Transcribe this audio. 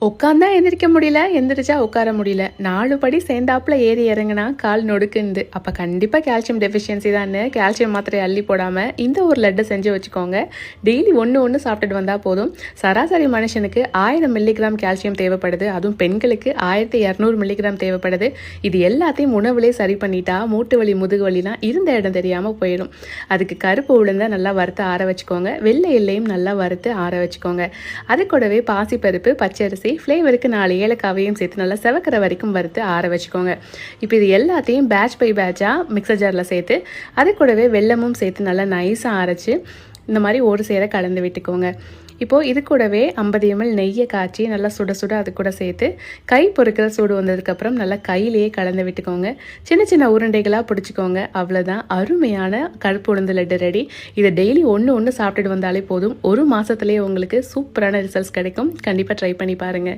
உட்காந்தா எந்திரிக்க முடியல, எந்திரிச்சா உட்கார முடியல. 4 படி சேர்ந்தாப்புல ஏறி இறங்குனா கால் நொடுக்குன்து. அப்போ கண்டிப்பாக கால்சியம் டெஃபிஷியன்சி தான்னு கால்சியம் மாத்திரை அள்ளி போடாமல் இந்த ஒரு லட்டை செஞ்சு வச்சுக்கோங்க. டெய்லி ஒன்று சாப்பிட்டுட்டு வந்தால் போதும். சராசரி மனுஷனுக்கு 1000 மில்லிகிராம் கால்சியம் தேவைப்படுது. அதுவும் பெண்களுக்கு 1200 மில்லிகிராம் தேவைப்படுது. இது எல்லாத்தையும் உணவுலேயே சரி பண்ணிட்டா மூட்டு வலி முதுகு வலிலாம் இருந்த இடம் தெரியாமல் போயிடும். அதுக்கு கருப்பு உளுந்தை நல்லா வறுத்து ஆற வச்சுக்கோங்க. வெள்ளை எல்லையும் நல்லா வறுத்து ஆற வச்சுக்கோங்க. அது கூடவே பாசிப்பருப்பு, பச்சரிசி, ஃப்ளேவருக்கு 4 ஏலக்காவையும் சேர்த்து நல்லா செவக்கிற வரைக்கும் வறுத்து ஆற வச்சுக்கோங்க. இப்போ இது எல்லாத்தையும் பேட்ச் பை பேட்சாக மிக்சர் ஜாரில் சேர்த்து அது கூடவே வெல்லமும் சேர்த்து நல்லா நைஸாக அரைச்சி இந்த மாதிரி ஒரு சேர கலந்து விட்டுக்கோங்க. இப்போது இது கூடவே 50 ml நெய்யை காய்ச்சி நல்லா சுட சுட அது கூட சேர்த்து கை பொறுக்கிற சூடு வந்ததுக்கப்புறம் நல்லா கையிலேயே கலந்து விட்டுக்கோங்க. சின்ன சின்ன உருண்டைகளாக பிடிச்சிக்கோங்க. அவ்வளோதான், அருமையான கருப்பு உளுந்து லட்டு ரெடி. இதை டெய்லி ஒன்று சாப்பிட்டுட்டு வந்தாலே போதும். ஒரு மாதத்துலேயே உங்களுக்கு சூப்பரான ரிசல்ட்ஸ் கிடைக்கும். கண்டிப்பாக ட்ரை பண்ணி பாருங்கள்.